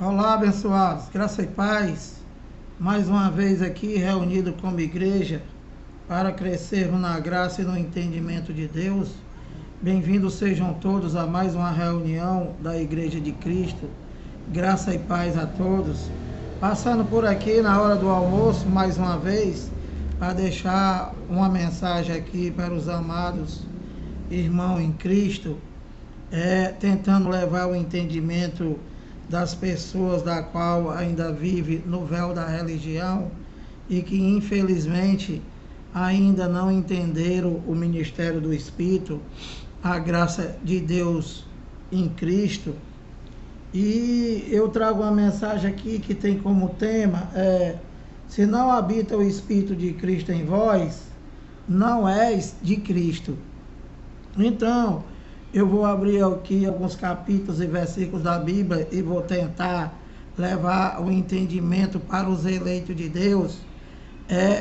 Olá, abençoados, graça e paz. Mais uma vez aqui reunido como igreja para crescermos na graça e no entendimento de Deus. Bem-vindos sejam todos a mais uma reunião da Igreja de Cristo. Graça e paz a todos. Passando por aqui na hora do almoço, mais uma vez, para deixar uma mensagem aqui para os amados irmãos em Cristo, tentando levar o entendimento das pessoas da qual ainda vive no véu da religião e que infelizmente ainda não entenderam o ministério do Espírito, a graça de Deus em Cristo. E eu trago uma mensagem aqui que tem como tema se não habita o Espírito de Cristo em vós, não és de Cristo. Então, eu vou abrir aqui alguns capítulos e versículos da Bíblia e vou tentar levar o entendimento para os eleitos de Deus.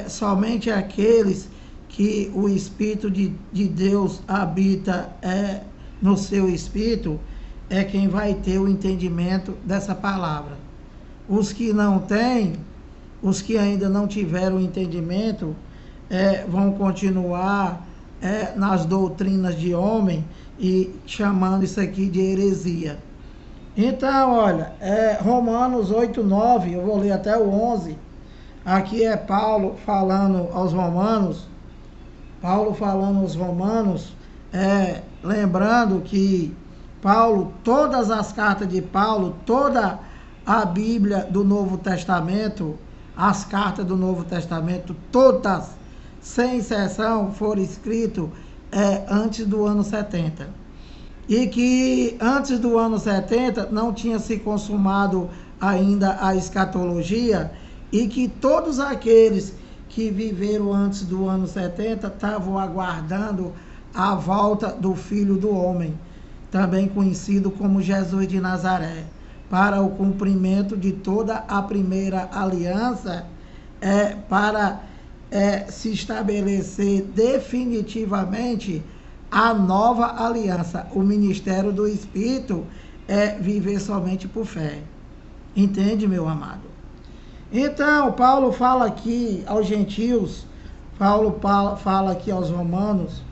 Somente aqueles que o Espírito de Deus habita no seu espírito é quem vai ter o entendimento dessa palavra. Os que não têm, os que ainda não tiveram o entendimento, vão continuar nas doutrinas de homem e chamando isso aqui de heresia. Então, olha, Romanos 8:9, eu vou ler até o 11. Aqui é Paulo falando aos romanos. Paulo falando aos romanos, lembrando que Paulo, todas as cartas de Paulo, toda a Bíblia do Novo Testamento, as cartas do Novo Testamento, todas, sem exceção, foram escritas antes do ano 70. E que antes do ano 70 não tinha se consumado ainda a escatologia, e que todos aqueles que viveram antes do ano 70 estavam aguardando a volta do Filho do Homem, também conhecido como Jesus de Nazaré, para o cumprimento de toda a primeira aliança, para se estabelecer definitivamente a nova aliança. O ministério do Espírito é viver somente por fé. Entende, meu amado? Então, Paulo fala aqui aos gentios, Paulo fala aqui aos romanos,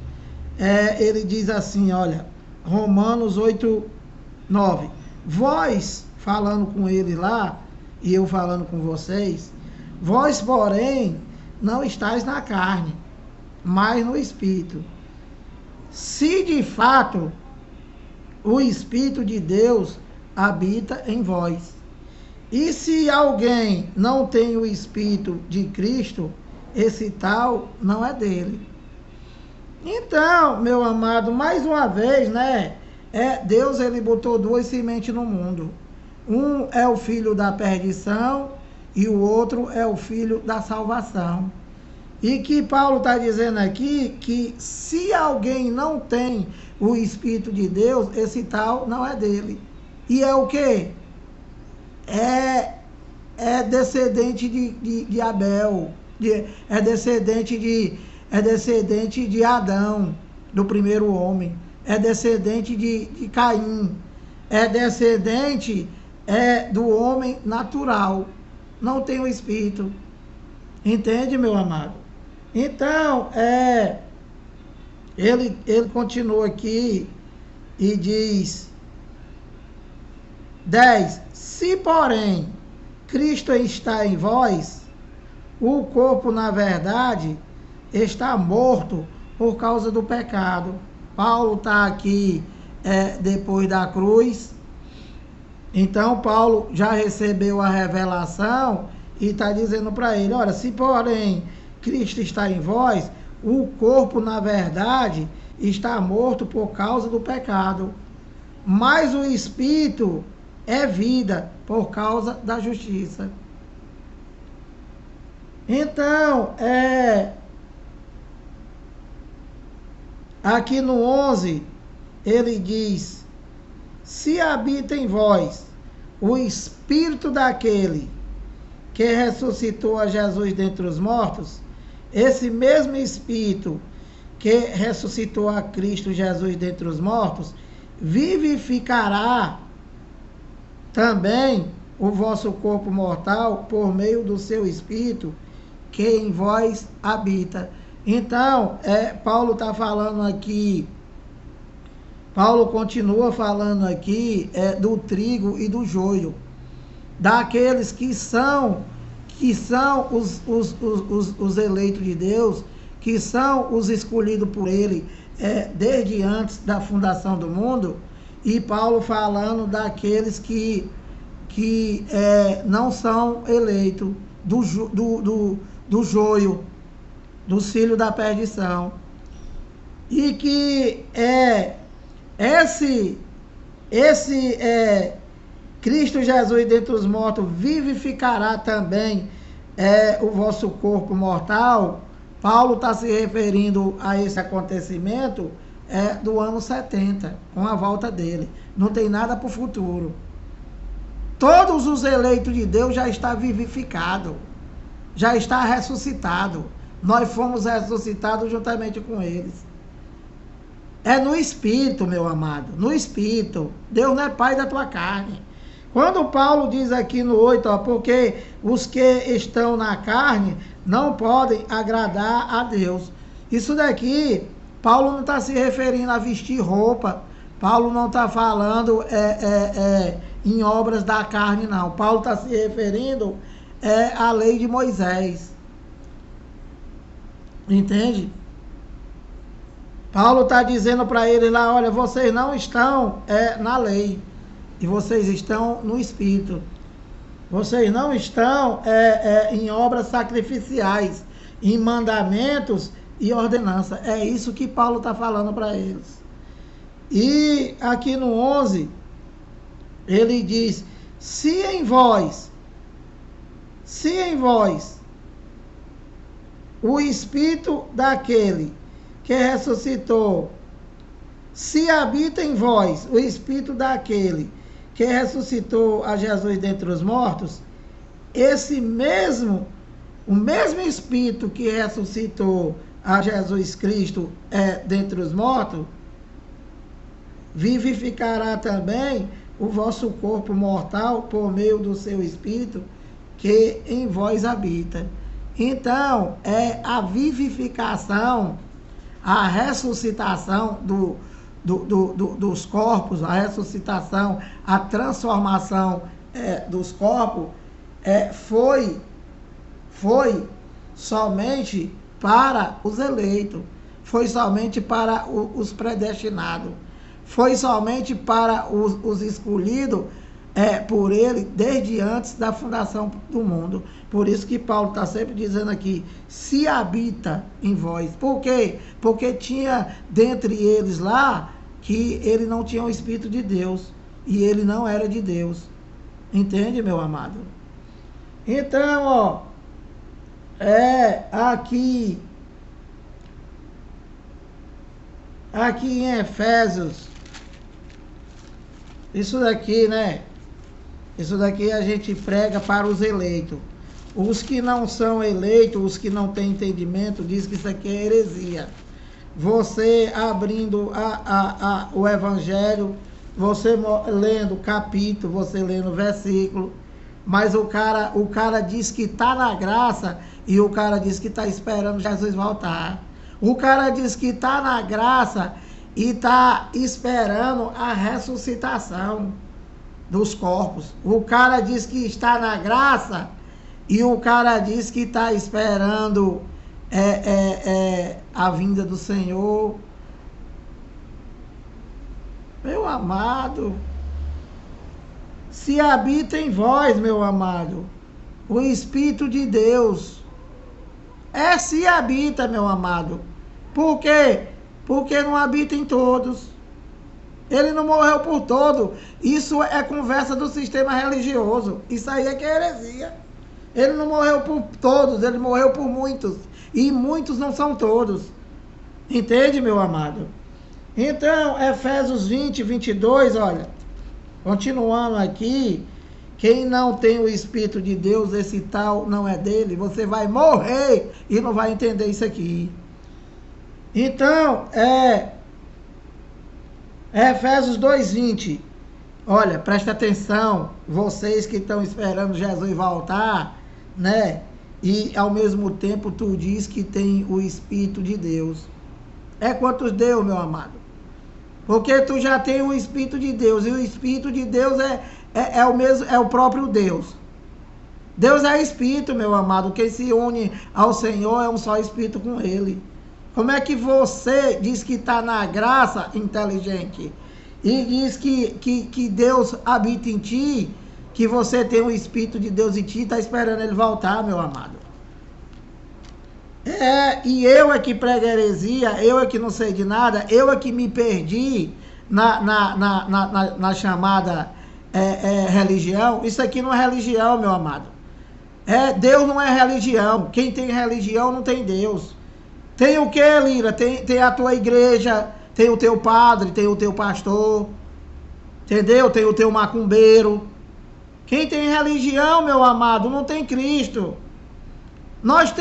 ele diz assim, olha, Romanos 8:9, vós, falando com ele lá, e eu falando com vocês, vós, porém, não estáis na carne, mas no Espírito. Se de fato o Espírito de Deus habita em vós. E se alguém não tem o Espírito de Cristo, esse tal não é dele. Então, meu amado, mais uma vez, né? Deus, ele botou duas sementes no mundo. Um é o filho da perdição e o outro é o filho da salvação. E que Paulo está dizendo aqui que se alguém não tem o Espírito de Deus, esse tal não é dele. E é o quê? É descendente de Abel, é descendente de Adão, do primeiro homem, é descendente de Caim, é descendente do homem natural, não tem o Espírito. Entende, meu amado? Então, ele continua aqui e diz 10, se porém Cristo está em vós, o corpo na verdade está morto por causa do pecado. Paulo está aqui depois da cruz. Então Paulo já recebeu a revelação e está dizendo para ele, olha, se porém Cristo está em vós, o corpo na verdade está morto por causa do pecado, mas o Espírito é vida por causa da justiça. Então, aqui no 11, ele diz, se habita em vós o Espírito daquele que ressuscitou a Jesus dentre os mortos, esse mesmo Espírito que ressuscitou a Cristo Jesus dentre os mortos, vivificará também o vosso corpo mortal por meio do seu Espírito, que em vós habita. Então, Paulo está falando aqui, Paulo continua falando aqui do trigo e do joio, daqueles que são os eleitos de Deus, que são os escolhidos por ele desde antes da fundação do mundo, e Paulo falando daqueles que não são eleitos, do joio, dos filhos da perdição. E que Cristo Jesus dentre os mortos vivificará também o vosso corpo mortal. Paulo está se referindo a esse acontecimento do ano 70, com a volta dele. Não tem nada para o futuro. Todos os eleitos de Deus já está vivificado, já está ressuscitado. Nós fomos ressuscitados juntamente com eles. É no Espírito, meu amado, no Espírito. Deus não é pai da tua carne. Quando Paulo diz aqui no 8, porque os que estão na carne não podem agradar a Deus. Isso daqui, Paulo não está se referindo a vestir roupa. Paulo não está falando em obras da carne, não. Paulo está se referindo à lei de Moisés. Entende? Paulo está dizendo para eles lá, olha, vocês não estão na lei, e vocês estão no Espírito. Vocês não estão em obras sacrificiais, em mandamentos e ordenança. É isso que Paulo está falando para eles. E aqui no 11, ele diz, se em vós o Espírito daquele que ressuscitou, se habita em vós o Espírito daquele que ressuscitou a Jesus dentre os mortos, o mesmo Espírito que ressuscitou a Jesus Cristo dentre os mortos, vivificará também o vosso corpo mortal por meio do seu Espírito que em vós habita. Então, a vivificação, a ressuscitação dos corpos, a ressuscitação, a transformação dos corpos, foi somente para os eleitos, foi somente para os predestinados, foi somente para os escolhidos por ele desde antes da fundação do mundo. Por isso que Paulo está sempre dizendo aqui, se habita em vós. Por quê? Porque tinha dentre eles lá que ele não tinha o Espírito de Deus e ele não era de Deus. Entende, meu amado? Então, aqui em Efésios, isso daqui, né? Isso daqui a gente prega para os eleitos. Os que não são eleitos, os que não têm entendimento, diz que isso aqui é heresia. Você abrindo o Evangelho, você lendo capítulo, você lendo versículo, mas o cara diz que está na graça e o cara diz que está esperando Jesus voltar. O cara diz que está na graça e está esperando a ressuscitação dos corpos. O cara diz que está na graça e o cara diz que está esperando a vinda do Senhor. Meu amado, se habita em vós, meu amado, o Espírito de Deus. Se habita, meu amado. Por quê? Porque não habita em todos. Ele não morreu por todo. Isso é conversa do sistema religioso. Isso aí é que é heresia. Ele não morreu por todos, ele morreu por muitos. E muitos não são todos. Entende, meu amado? Então, Efésios 20, 22, olha. Continuando aqui. Quem não tem o Espírito de Deus, esse tal não é dele. Você vai morrer e não vai entender isso aqui. Então, Efésios 2:20, Olha, presta atenção, vocês que estão esperando Jesus voltar, né? E ao mesmo tempo tu diz que tem o Espírito de Deus. É quantos Deus, meu amado? Porque tu já tem o Espírito de Deus, e o Espírito de Deus é o mesmo, é o próprio Deus. Deus é Espírito, meu amado. Quem se une ao Senhor é um só Espírito com Ele. Como é que você diz que está na graça, inteligente, e diz que Deus habita em ti, que você tem o Espírito de Deus em ti, está esperando Ele voltar, meu amado? E eu é que prego heresia, eu é que não sei de nada, eu é que me perdi na chamada religião. Isso aqui não é religião, meu amado. Deus não é religião. Quem tem religião não tem Deus. Tem o que, Lira? Tem a tua igreja, tem o teu padre, tem o teu pastor, entendeu? Tem o teu macumbeiro. Quem tem religião, meu amado, não tem Cristo. Nós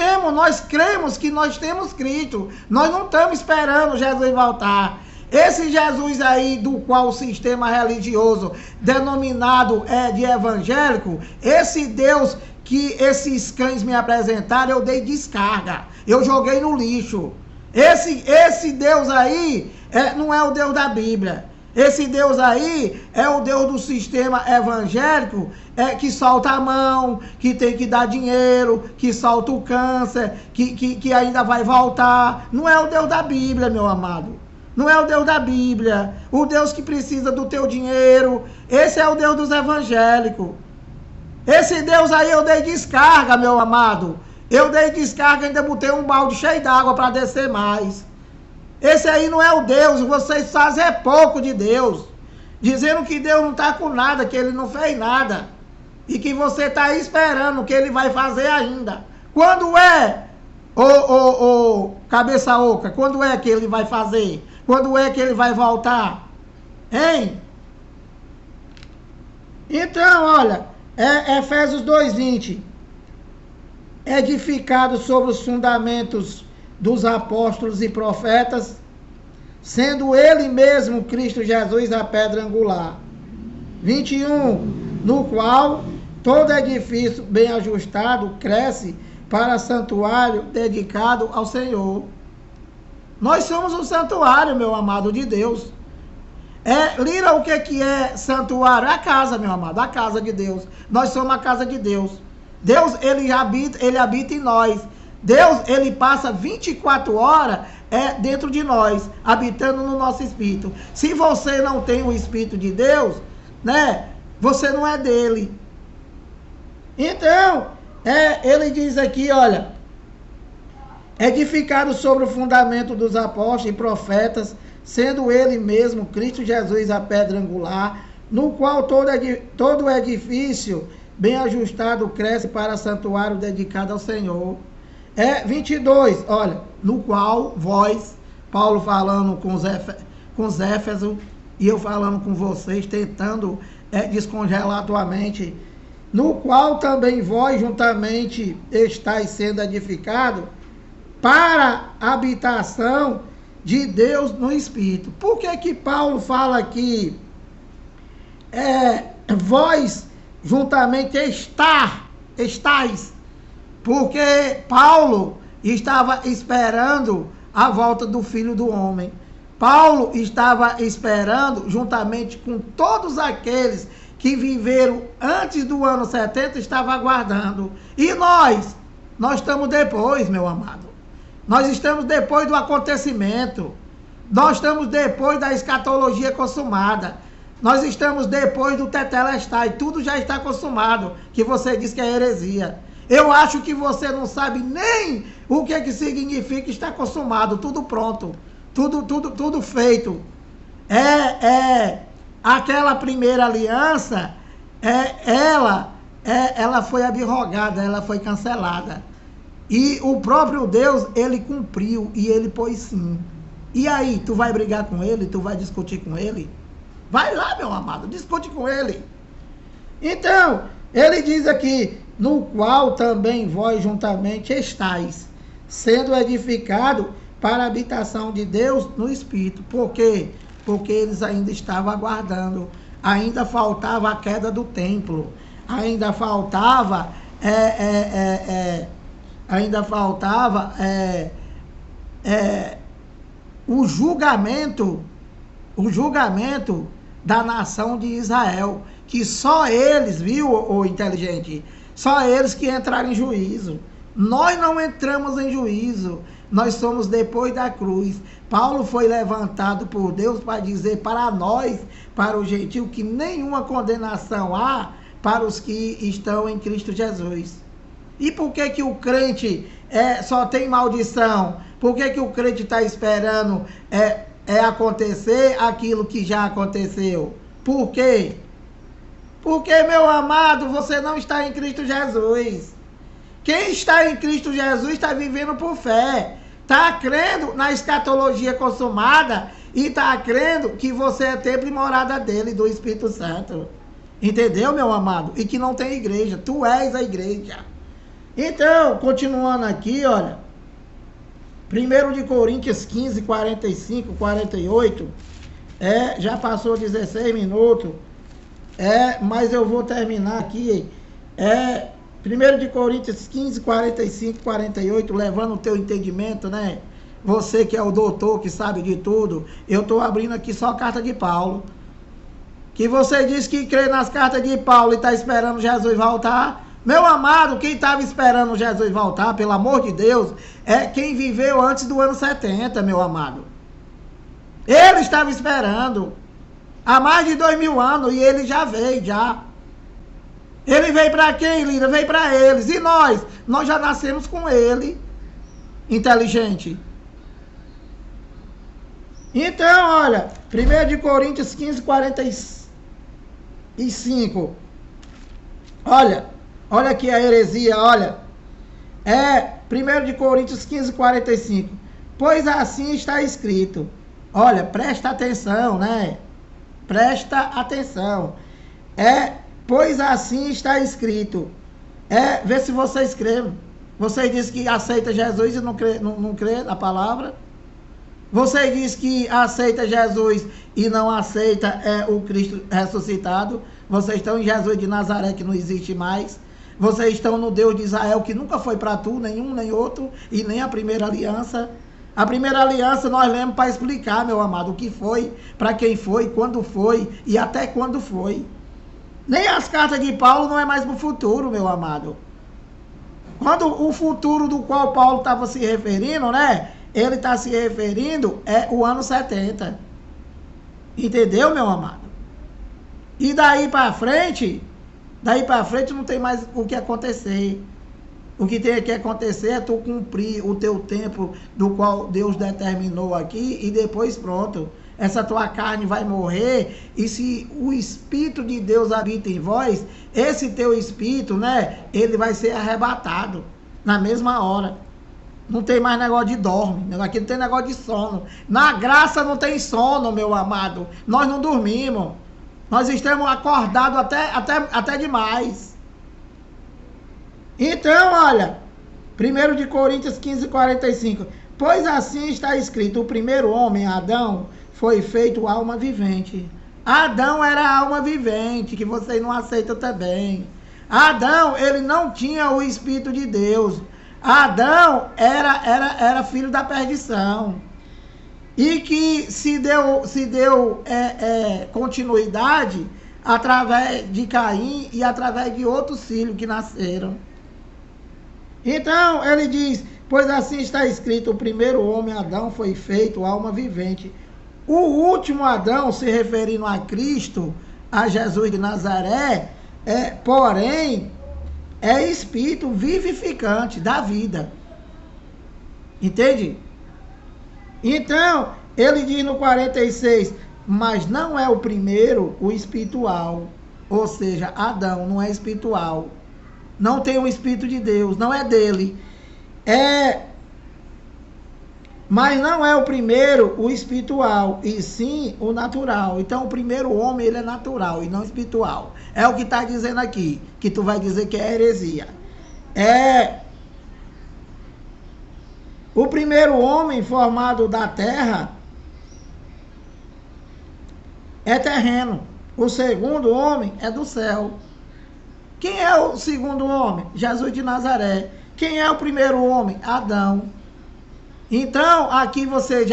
cremos que nós temos Cristo. Nós não estamos esperando Jesus voltar. Esse Jesus aí, do qual o sistema religioso denominado de evangélico, esse Deus que esses cães me apresentaram, eu dei descarga. Eu joguei no lixo. Esse Deus aí não é o Deus da Bíblia. Esse Deus aí é o Deus do sistema evangélico, que solta a mão, que tem que dar dinheiro, que solta o câncer, que ainda vai voltar. Não é o Deus da Bíblia, meu amado. Não é o Deus da Bíblia. O Deus que precisa do teu dinheiro. Esse é o Deus dos evangélicos. Esse Deus aí eu dei descarga, meu amado. Eu dei descarga e ainda botei um balde cheio d'água para descer mais. Esse aí não é o Deus, vocês fazem pouco de Deus. Dizendo que Deus não está com nada, que Ele não fez nada. E que você está esperando que Ele vai fazer ainda. Quando cabeça oca, quando é que Ele vai fazer? Quando é que Ele vai voltar? Hein? Então, olha, Efésios 2:20. Edificado sobre os fundamentos dos apóstolos e profetas, sendo ele mesmo, Cristo Jesus, a pedra angular. 21, no qual todo edifício bem ajustado cresce para santuário dedicado ao Senhor. Nós somos um santuário, meu amado, de Deus. Lira, o que é santuário? É a casa, meu amado, a casa de Deus. Nós somos a casa de Deus. Deus, ele habita em nós. Deus, ele passa 24 horas dentro de nós, habitando no nosso espírito. Se você não tem o Espírito de Deus, né, você não é dele. Então, ele diz aqui, olha, edificado sobre o fundamento dos apóstolos e profetas, sendo ele mesmo, Cristo Jesus, a pedra angular, no qual todo edifício bem ajustado cresce para santuário dedicado ao Senhor. 22, olha, no qual vós, Paulo falando com os Éfesos, e eu falando com vocês, tentando descongelar a tua mente, no qual também vós juntamente estáis sendo edificados para a habitação de Deus no Espírito. Por que Paulo fala aqui, vós juntamente estáis? Porque Paulo estava esperando a volta do Filho do Homem. Paulo estava esperando, juntamente com todos aqueles que viveram antes do ano 70, estava aguardando. E nós estamos depois, meu amado. Nós estamos depois do acontecimento. Nós estamos depois da escatologia consumada. Nós estamos depois do tetelestai. Tudo já está consumado, que você diz que é heresia. Eu acho que você não sabe nem o que significa estar consumado. Tudo pronto. Tudo feito. Aquela primeira aliança, ela foi abrogada, ela foi cancelada. E o próprio Deus, ele cumpriu e ele pôs sim. E aí, tu vai brigar com ele? Tu vai discutir com ele? Vai lá, meu amado, discute com ele. Então, ele diz aqui, no qual também vós juntamente estáis, sendo edificado para a habitação de Deus no Espírito. Por quê? Porque eles ainda estavam aguardando ainda faltava a queda do templo, ainda faltava o julgamento da nação de Israel, que só eles, viu, o inteligente, só eles que entraram em juízo. Nós não entramos em juízo, nós somos depois da cruz. Paulo foi levantado por Deus para dizer para nós, para o gentil, que nenhuma condenação há para os que estão em Cristo Jesus. E por que que o crente só tem maldição? Por que que o crente está esperando acontecer aquilo que já aconteceu? Por quê? Porque, meu amado, você não está em Cristo Jesus. Quem está em Cristo Jesus está vivendo por fé. Está crendo na escatologia consumada e está crendo que você é templo e morada dele, do Espírito Santo. Entendeu, meu amado? E que não tem igreja. Tu és a igreja. Então, continuando aqui, olha. 1 de Coríntios 15, 45, 48. Já passou 16 minutos. Mas eu vou terminar aqui. 1 de Coríntios 15, 45, 48, levando o teu entendimento, né? Você que é o doutor, que sabe de tudo. Eu estou abrindo aqui só a carta de Paulo. Que você diz que crê nas cartas de Paulo e está esperando Jesus voltar. Meu amado, quem estava esperando Jesus voltar, pelo amor de Deus, é quem viveu antes do ano 70, meu amado. Ele estava esperando há mais de 2000 anos e ele já veio, já. Ele veio para quem, Lira? Veio para eles. E nós? Nós já nascemos com ele. Inteligente. Então, olha, 1 de Coríntios 15, 45. Olha aqui a heresia, olha. 1 de Coríntios 15, 45. Pois assim está escrito. Olha, presta atenção, né? Presta atenção. Pois assim está escrito. Vê se você escreve. Você diz que aceita Jesus e não crê na palavra. Você diz que aceita Jesus e não aceita o Cristo ressuscitado. Vocês estão em Jesus de Nazaré, que não existe mais. Vocês estão no Deus de Israel, que nunca foi para tu, nenhum nem outro, e nem a primeira aliança. A primeira aliança nós lemos para explicar, meu amado, o que foi, para quem foi, quando foi e até quando foi. Nem as cartas de Paulo não é mais para o futuro, meu amado. Quando o futuro do qual Paulo estava se referindo, né? Ele está se referindo o ano 70. Entendeu, meu amado? E daí para frente não tem mais o que acontecer. O que tem que acontecer é tu cumprir o teu tempo do qual Deus determinou aqui e depois pronto. Essa tua carne vai morrer e se o Espírito de Deus habita em vós, esse teu Espírito, né, ele vai ser arrebatado na mesma hora. Não tem mais negócio de dorme, aqui não tem negócio de sono. Na graça não tem sono, meu amado. Nós não dormimos. Nós estamos acordados até demais. Então, olha, 1 de Coríntios 15, 45. Pois assim está escrito, o primeiro homem, Adão, foi feito alma vivente. Adão era alma vivente, que vocês não aceitam também. Adão, ele não tinha o Espírito de Deus. Adão era filho da perdição. E que se deu continuidade através de Caim e através de outros filhos que nasceram. Então, ele diz, pois assim está escrito, o primeiro homem, Adão, foi feito alma vivente. O último Adão, se referindo a Cristo, a Jesus de Nazaré, porém, é espírito vivificante da vida. Entende? Então, ele diz no 46, mas não é o primeiro o espiritual. Ou seja, Adão não é espiritual. Não tem o Espírito de Deus, não é dele. Mas não é o primeiro o espiritual, e sim o natural. Então, o primeiro homem, ele é natural e não espiritual. É o que está dizendo aqui, que tu vai dizer que é heresia. O primeiro homem formado da terra é terreno. O segundo homem é do céu. Quem é o segundo homem? Jesus de Nazaré. Quem é o primeiro homem? Adão. Então, aqui você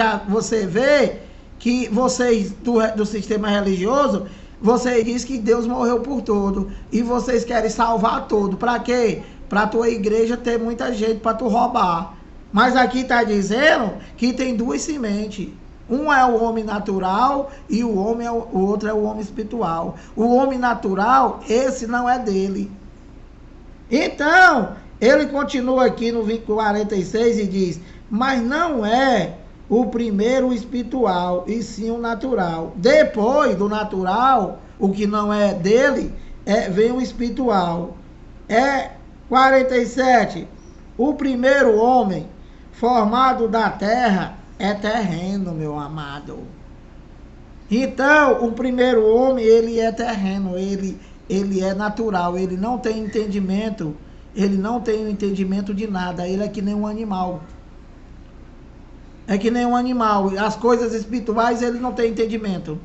vê que vocês do sistema religioso, vocês dizem que Deus morreu por todo. E vocês querem salvar todo. Para quê? Para a tua igreja ter muita gente para tu roubar. Mas aqui está dizendo que tem duas sementes. Um é o homem natural e o outro é o homem espiritual. O homem natural, esse não é dele. Então, ele continua aqui no 46 e diz: mas não é o primeiro o espiritual, e sim o natural. Depois do natural, o que não é dele, vem o espiritual. 47. O primeiro homem formado da terra é terreno, meu amado. Então, o primeiro homem, ele é terreno, ele é natural, ele não tem entendimento, ele não tem entendimento de nada, ele é que nem um animal. É que nem um animal, as coisas espirituais ele não tem entendimento.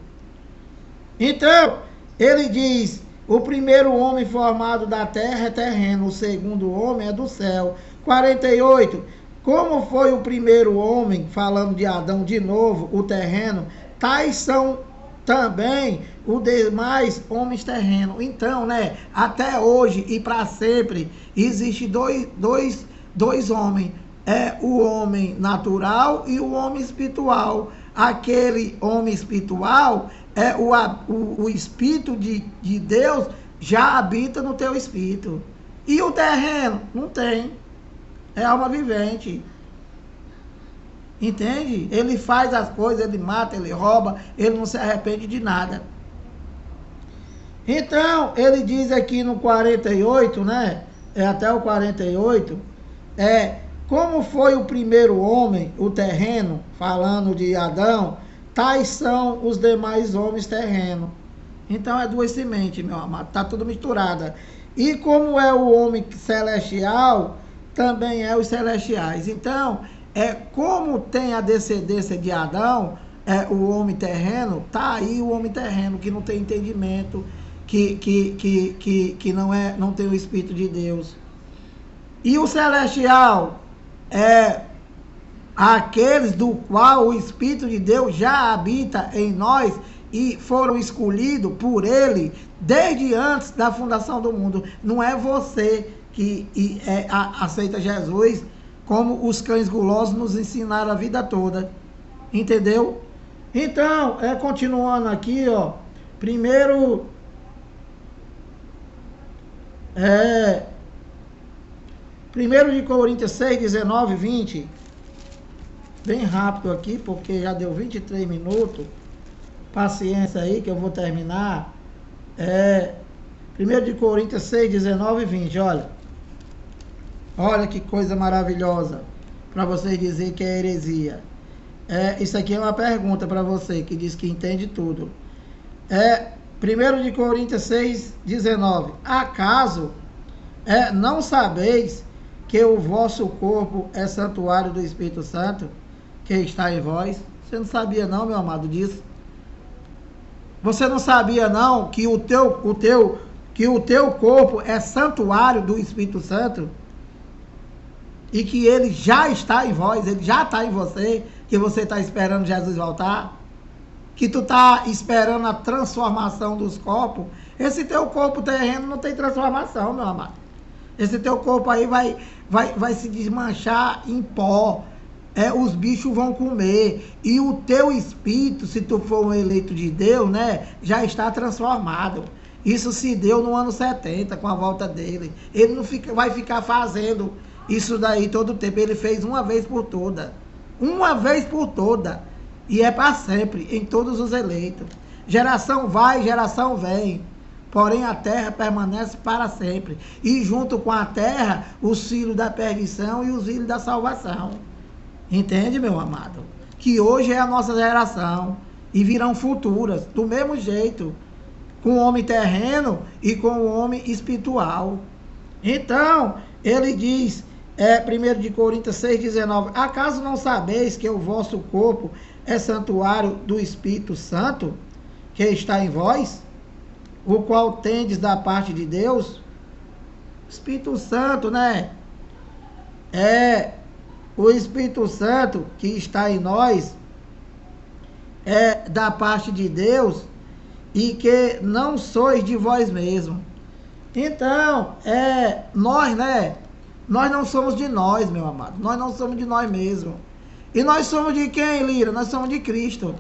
Então, ele diz: o primeiro homem formado da terra é terreno, o segundo homem é do céu. 48. Como foi o primeiro homem, falando de Adão de novo, o terreno, tais são também os demais homens terrenos. Então, né, até hoje e para sempre, existe dois homens. O homem natural e o homem espiritual. Aquele homem espiritual, o Espírito de Deus já habita no teu espírito. E o terreno? Não tem. É alma vivente. Entende? Ele faz as coisas, ele mata, ele rouba, ele não se arrepende de nada. Então, ele diz aqui no 48, né? Até o 48, como foi o primeiro homem, o terreno, falando de Adão, tais são os demais homens terrenos. Então é duas sementes, meu amado, está tudo misturado. E como é o homem celestial, também é os celestiais. Então, como tem a descendência de Adão, o homem terreno, tá aí o homem terreno, que não tem entendimento, que não tem o Espírito de Deus. E o celestial aqueles do qual o Espírito de Deus já habita em nós e foram escolhidos por ele desde antes da fundação do mundo. Não é você que aceita Jesus como os cães gulosos nos ensinaram a vida toda. Entendeu? Então, continuando aqui, ó. Primeiro, 1 de Coríntios 6, 19, 20. Bem rápido aqui, porque já deu 23 minutos. Paciência aí, que eu vou terminar. 1 de Coríntios 6, 19 e 20, olha. Olha que coisa maravilhosa, para vocês dizer que é heresia. Isso aqui é uma pergunta para você, que diz que entende tudo. 1 de Coríntios 6, 19. Acaso não sabeis que o vosso corpo é santuário do Espírito Santo, que está em vós? Você não sabia não, meu amado, disso? Você não sabia não que o teu corpo é santuário do Espírito Santo? E que ele já está em vós, ele já está em você, que você está esperando Jesus voltar? Que tu está esperando a transformação dos corpos? Esse teu corpo terreno não tem transformação, meu amado. Esse teu corpo aí vai se desmanchar em pó. Os bichos vão comer. E o teu espírito, se tu for um eleito de Deus, né, já está transformado. Isso se deu no ano 70, com a volta dele. Ele não vai ficar fazendo isso daí todo o tempo. Ele fez uma vez por toda. Uma vez por toda. E é para sempre, em todos os eleitos. Geração vai, geração vem. Porém a terra permanece para sempre. E junto com a terra, os filhos da perdição e os filhos da salvação. Entende, meu amado? Que hoje é a nossa geração. E virão futuras, do mesmo jeito. Com o homem terreno e com o homem espiritual. Então, ele diz, 1 de Coríntios 6, 19. Acaso não sabeis que o vosso corpo é santuário do Espírito Santo, que está em vós? o qual tendes da parte de Deus? Espírito Santo, né? É o Espírito Santo que está em nós, é da parte de Deus, e que não sois de vós mesmos. Então, nós, né? Nós não somos de nós, meu amado. Nós não somos de nós mesmos. E nós somos de quem, Lira? Nós somos de Cristo.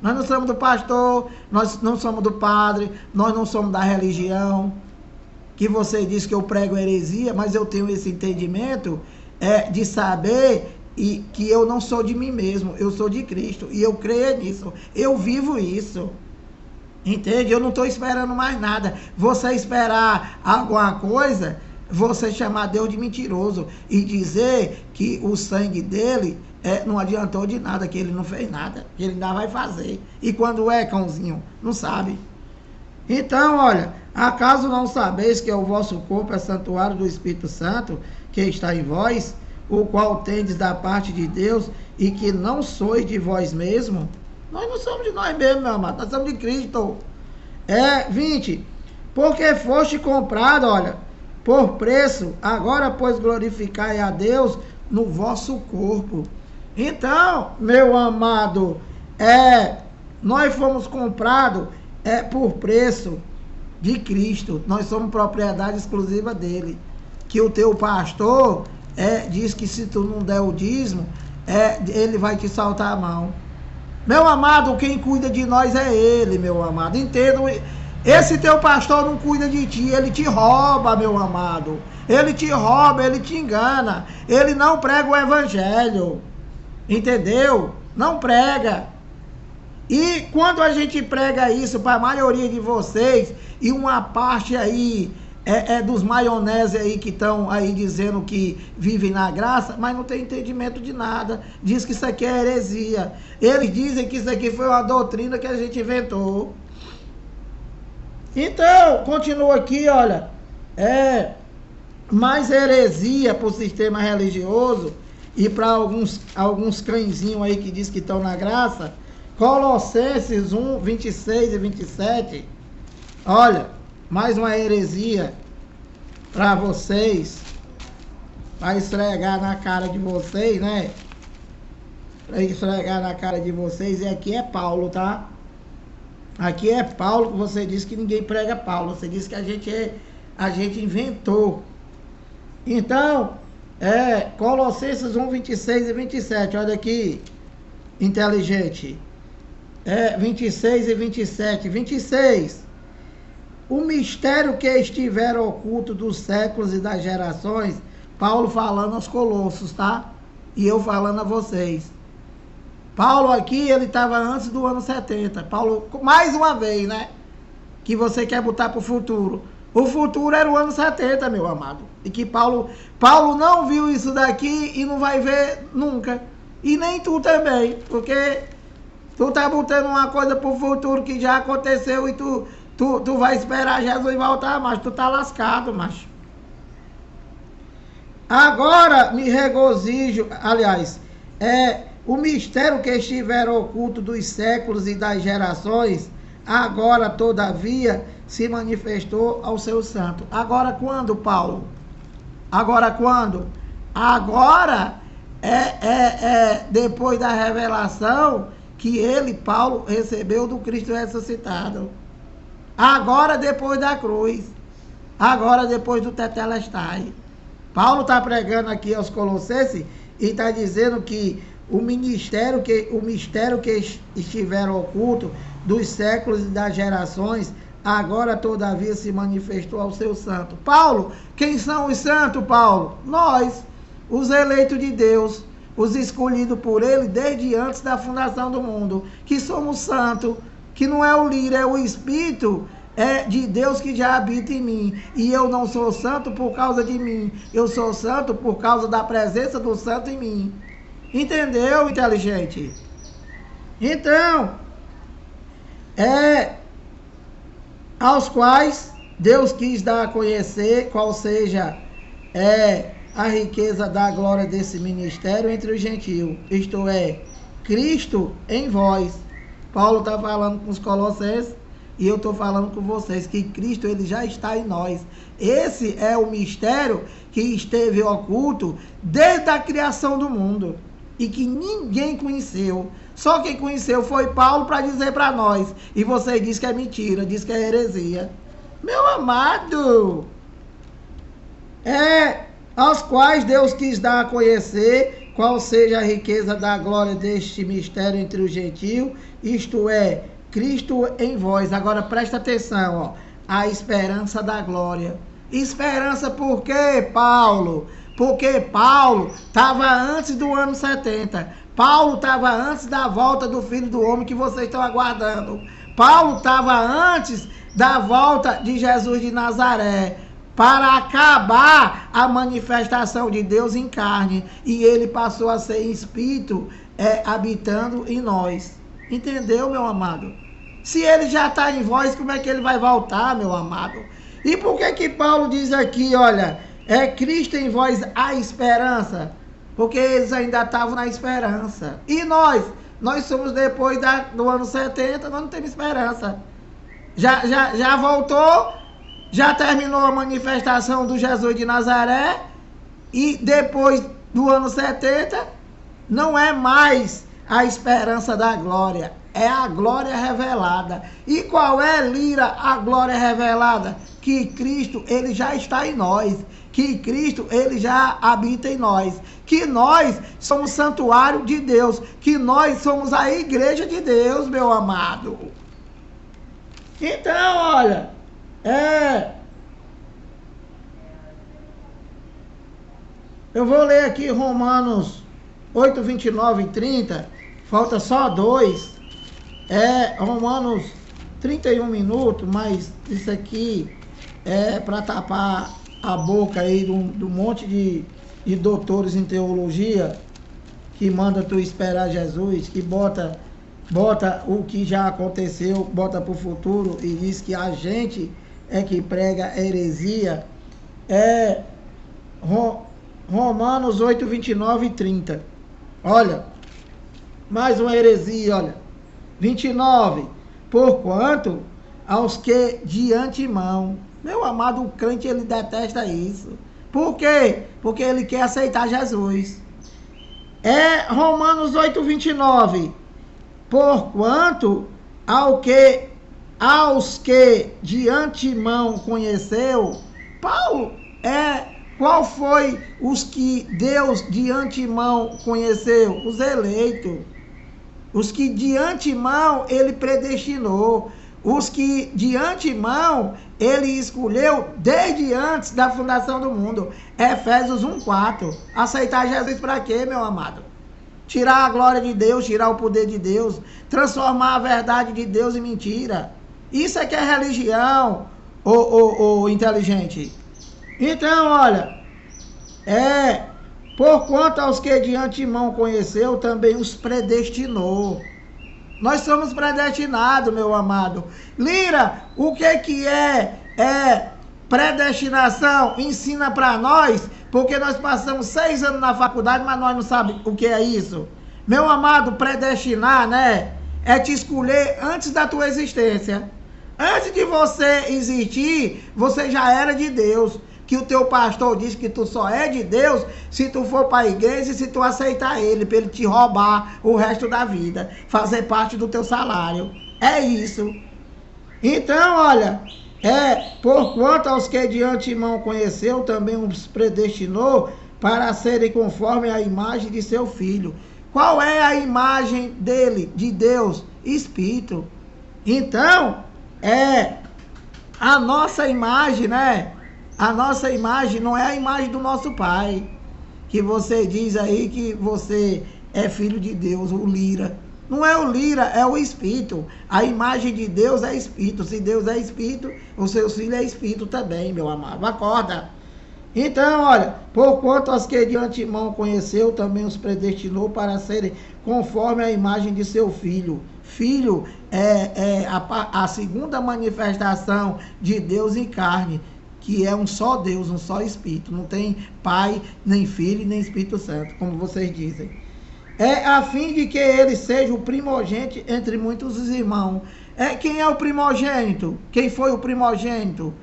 Nós não somos do pastor, nós não somos do padre, nós não somos da religião. Que você diz que eu prego heresia, mas eu tenho esse entendimento de saber e que eu não sou de mim mesmo, eu sou de Cristo. E eu creio nisso, eu vivo isso. Entende? Eu não estou esperando mais nada. Você esperar alguma coisa, você chamar Deus de mentiroso e dizer que o sangue dele não adiantou de nada, que ele não fez nada, que ele ainda vai fazer. E quando cãozinho? Não sabe. Então, olha, acaso não sabeis que o vosso corpo é santuário do Espírito Santo, que está em vós, o qual tendes da parte de Deus, e que não sois de vós mesmo? Nós não somos de nós mesmos, meu amado, nós somos de Cristo. 20. Porque foste comprado, olha, por preço, agora pois glorificai a Deus no vosso corpo. Então, meu amado, nós fomos comprados por preço de Cristo. Nós somos propriedade exclusiva dele. Que o teu pastor diz que se tu não der o dízimo, ele vai te saltar a mão. Meu amado, quem cuida de nós é ele, meu amado. Entenda, esse teu pastor não cuida de ti, ele te rouba, meu amado. Ele te rouba, ele te engana. Ele não prega o evangelho. Entendeu? Não prega. E quando a gente prega isso para a maioria de vocês, e uma parte aí dos maionese aí que estão aí dizendo que vivem na graça, mas não tem entendimento de nada, diz que isso aqui é heresia. Eles dizem que isso aqui foi uma doutrina que a gente inventou. Então, continua aqui, olha, mais heresia para o sistema religioso e para alguns cãezinhos aí que diz que estão na graça. Colossenses 1, 26 e 27. Olha, mais uma heresia para vocês, para esfregar na cara de vocês, né? Para esfregar na cara de vocês. E aqui é Paulo, tá? Aqui é Paulo, que você disse que ninguém prega Paulo. Você disse que a gente inventou. Então, Colossenses 1, 26 e 27. Olha aqui, inteligente. 26 e 27. 26. O mistério que estiver oculto dos séculos e das gerações, Paulo falando aos Colossos, tá? E eu falando a vocês. Paulo aqui, ele estava antes do ano 70. Paulo, mais uma vez, né? Que você quer botar para o futuro. O futuro era o ano 70, meu amado. E que Paulo não viu isso daqui e não vai ver nunca. E nem tu também, porque tu tá botando uma coisa para o futuro que já aconteceu e tu vai esperar Jesus voltar, mas tu tá lascado, macho. Agora me regozijo, aliás, o mistério que estiver oculto dos séculos e das gerações, agora, todavia, se manifestou ao seu santo. Agora quando, Paulo? Agora quando? Agora depois da revelação que ele, Paulo, recebeu do Cristo ressuscitado. Agora depois da cruz. Agora depois do tetelestai. Paulo está pregando aqui aos Colossenses e está dizendo que o mistério que estiver oculto dos séculos e das gerações, agora todavia se manifestou ao seu santo. Paulo, quem são os santos, Paulo? Nós, os eleitos de Deus, os escolhidos por ele desde antes da fundação do mundo, que somos santos, que não é o Lira, é o Espírito de Deus que já habita em mim. E eu não sou santo por causa de mim, eu sou santo por causa da presença do santo em mim. Entendeu, inteligente? Então, aos quais Deus quis dar a conhecer qual seja a riqueza da glória desse ministério entre os gentios, isto é, Cristo em vós. Paulo está falando com os Colossenses, E eu estou falando com vocês que Cristo ele já está em nós. Esse é o mistério que esteve oculto desde a criação do mundo e que ninguém conheceu. Só quem conheceu foi Paulo para dizer para nós. E você diz que é mentira, diz que é heresia. Meu amado, aos quais Deus quis dar a conhecer qual seja a riqueza da glória deste mistério entre os gentios, isto é, Cristo em vós. Agora presta atenção, ó, a esperança da glória. Esperança por quê, Paulo? Porque Paulo estava antes do ano 70. Paulo estava antes da volta do Filho do Homem que vocês estão aguardando. Paulo estava antes da volta de Jesus de Nazaré, para acabar a manifestação de Deus em carne. E ele passou a ser espírito habitando em nós. Entendeu, meu amado? Se ele já está em vós, como é que ele vai voltar, meu amado? E por que Paulo diz aqui, olha, é Cristo em vós a esperança? Porque eles ainda estavam na esperança. E nós somos depois do ano 70, nós não temos esperança. Já voltou, já terminou a manifestação do Jesus de Nazaré, e depois do ano 70, não é mais a esperança da glória, é a glória revelada. E qual é, Lira, a glória revelada? Que Cristo, ele já está em nós, que Cristo, ele já habita em nós, que nós somos santuário de Deus, que nós somos a igreja de Deus, meu amado. Então, olha, eu vou ler aqui Romanos 8, 29 e 30, falta só 2, Romanos 31 minutos, mas isso aqui é para tapar a boca aí do monte de doutores em teologia que manda tu esperar Jesus, que bota o que já aconteceu, bota para o futuro e diz que a gente é que prega heresia. Romanos 8, 29 e 30. Olha, mais uma heresia, olha. 29. Porquanto aos que de antemão, meu amado, o crente ele detesta isso. Por quê? Porque ele quer aceitar Jesus. Romanos 8, 29. Porquanto aos que de antemão conheceu, Paulo, qual foi os que Deus de antemão conheceu? Os eleitos. Os que de antemão ele predestinou. Os que de antemão ele escolheu desde antes da fundação do mundo. Efésios 1:4. Aceitar Jesus para quê, meu amado? Tirar a glória de Deus, tirar o poder de Deus, transformar a verdade de Deus em mentira. Isso é que é religião, ô inteligente. Então, olha, porquanto aos que de antemão conheceu, também os predestinou. Nós somos predestinados, meu amado. Lira, o que é predestinação? Ensina para nós, porque nós passamos 6 anos na faculdade, mas nós não sabemos o que é isso. Meu amado, predestinar, né? É te escolher antes da tua existência. Antes de você existir, você já era de Deus. Que o teu pastor diz que tu só é de Deus se tu for para a igreja e se tu aceitar ele, para ele te roubar o resto da vida, fazer parte do teu salário. É isso. Então, olha, porquanto aos que de antemão conheceu, também os predestinou para serem conforme a imagem de seu filho. Qual é a imagem dele, de Deus? Espírito. Então, a nossa imagem, né? A nossa imagem não é a imagem do nosso pai, que você diz aí que você é filho de Deus, o Lira. Não é o Lira, é o Espírito. A imagem de Deus é Espírito. Se Deus é Espírito, o seu filho é Espírito também, meu amado. Acorda. Então, olha, porquanto as que de antemão conheceu, também os predestinou para serem conforme a imagem de seu filho. Filho é a segunda manifestação de Deus em carne, que é um só Deus, um só Espírito. Não tem Pai, nem Filho, nem Espírito Santo, como vocês dizem. A fim de que ele seja o primogênito entre muitos irmãos. Quem é o primogênito? Quem foi o primogênito?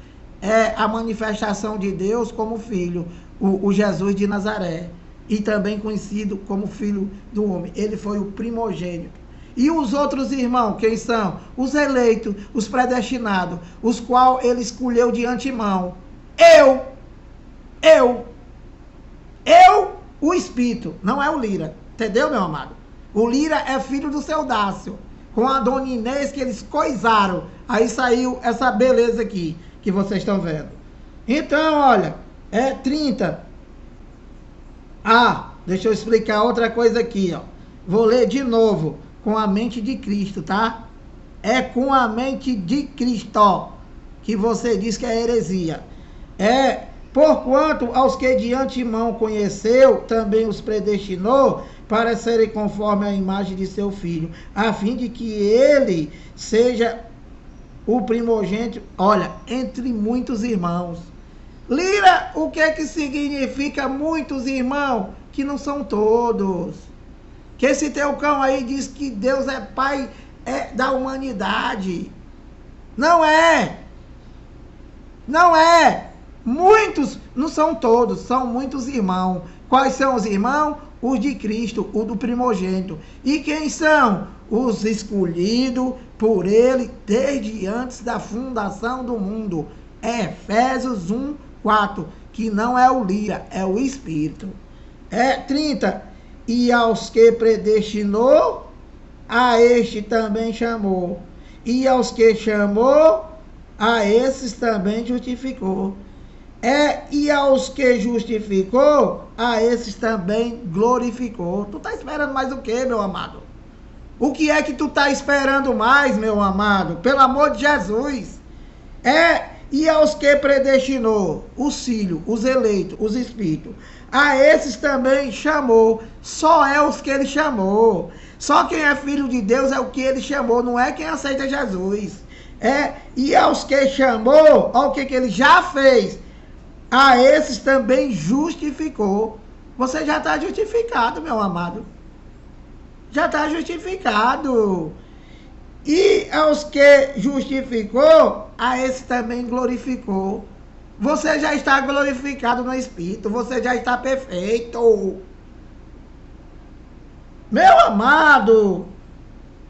É a manifestação de Deus como filho, o Jesus de Nazaré, e também conhecido como filho do homem. Ele foi o primogênito. E os outros irmãos, quem são? Os eleitos, os predestinados, os quais ele escolheu de antemão. Eu, o Espírito, não é o Lira. Entendeu, meu amado? O Lira é filho do seu Dácio, com a dona Inês, que eles coisaram. Aí saiu essa beleza aqui, que vocês estão vendo. Então, olha, 30. Deixa eu explicar outra coisa aqui, ó. Vou ler de novo, com a mente de Cristo, tá? É com a mente de Cristo, ó, que você diz que é heresia. Porquanto aos que de antemão conheceu, também os predestinou para serem conforme a imagem de seu filho, a fim de que ele seja o primogênito, olha, entre muitos irmãos. Lira, o que significa muitos irmãos? Que não são todos. Que esse teu cão aí diz que Deus é pai da humanidade. Não é. Muitos, não são todos, são muitos irmãos. Quais são os irmãos? Os de Cristo, o do primogênito. E quem são? Os escolhidos por ele desde antes da fundação do mundo. Efésios 1:4, que não é o Lira, é o Espírito. 30. E aos que predestinou, a este também chamou. E aos que chamou, a esses também justificou. E aos que justificou, a esses também glorificou. Tu tá esperando mais o que, meu amado? O que é que tu tá esperando mais, meu amado? Pelo amor de Jesus. E aos que predestinou, os filhos, os eleitos, os espíritos, a esses também chamou. Só é os que ele chamou. Só quem é filho de Deus é o que ele chamou, não é quem aceita Jesus. E aos que chamou, olha o que ele já fez. A esses também justificou. Você já está justificado, meu amado. Já está justificado. E aos que justificou, a esses também glorificou. Você já está glorificado no Espírito. Você já está perfeito. Meu amado,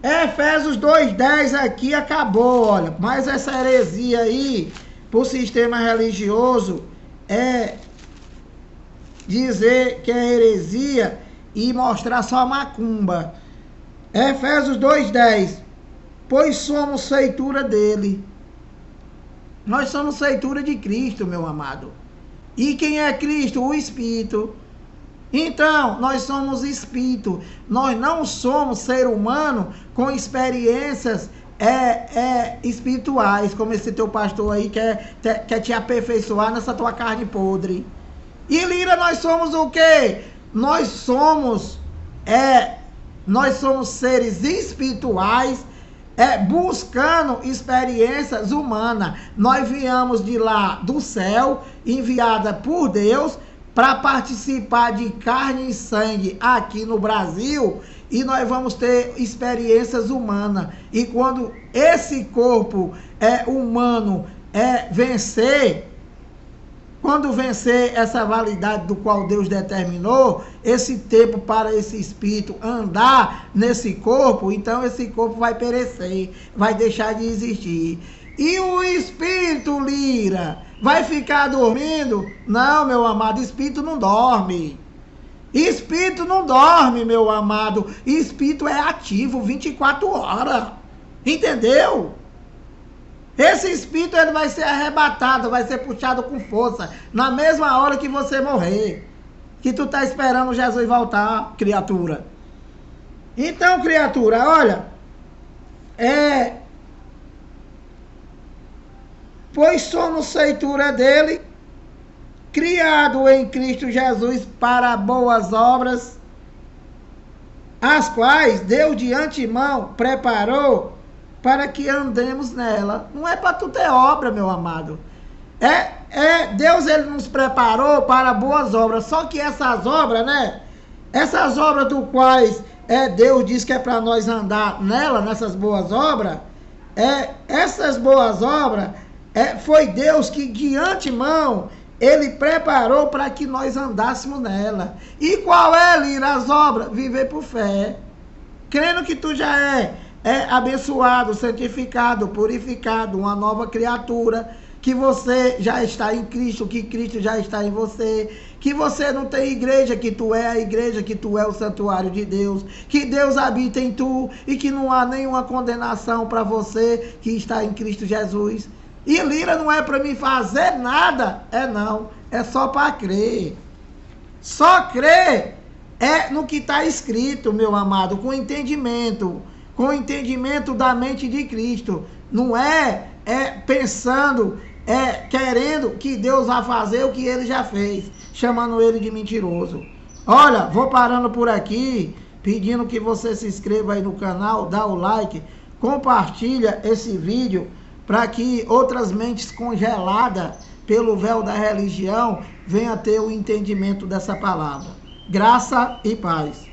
Efésios 2:10 aqui acabou, olha. Mas essa heresia aí, por sistema religioso, dizer que é heresia e mostrar só macumba. Efésios 2:10. Pois somos feitura dele. Nós somos feitura de Cristo, meu amado. E quem é Cristo? O Espírito. Então, nós somos Espírito. Nós não somos ser humano com experiências espirituais, como esse teu pastor aí quer te aperfeiçoar nessa tua carne podre. E Lira, nós somos o quê? Nós somos seres espirituais, buscando experiências humanas. Nós viemos de lá do céu, enviada por Deus, para participar de carne e sangue aqui no Brasil, e nós vamos ter experiências humanas. E quando esse corpo humano vencer, quando vencer essa validade do qual Deus determinou, esse tempo para esse espírito andar nesse corpo, então esse corpo vai perecer, vai deixar de existir. E o espírito, Lira, vai ficar dormindo? Não, meu amado, espírito não dorme. Espírito não dorme, meu amado. Espírito é ativo 24 horas. Entendeu? Esse espírito ele vai ser arrebatado, vai ser puxado com força, na mesma hora que você morrer. Que tu tá esperando Jesus voltar, criatura. Então, criatura, olha, pois somos feitura dele, criado em Cristo Jesus para boas obras, as quais Deus de antemão preparou para que andemos nela. Não é para tu ter obra, meu amado. Deus ele nos preparou para boas obras. Só que essas obras, né? Essas obras do quais Deus diz que é para nós andar nela, nessas boas obras, essas boas obras, foi Deus que de antemão, Ele preparou para que nós andássemos nela. E qual é, Lira, as obras? Viver por fé. Crendo que tu já é abençoado, santificado, purificado, uma nova criatura, que você já está em Cristo, que Cristo já está em você, que você não tem igreja, que tu é a igreja, que tu é o santuário de Deus, que Deus habita em tu e que não há nenhuma condenação para você que está em Cristo Jesus. E Lira, não é para mim fazer nada, não, é só para crer. Só crer no que está escrito, meu amado, com entendimento da mente de Cristo. Não é pensando, querendo que Deus vá fazer o que Ele já fez, chamando Ele de mentiroso. Olha, vou parando por aqui, pedindo que você se inscreva aí no canal, dá o like, compartilha esse vídeo, para que outras mentes congeladas pelo véu da religião venham ter o entendimento dessa palavra. Graça e paz.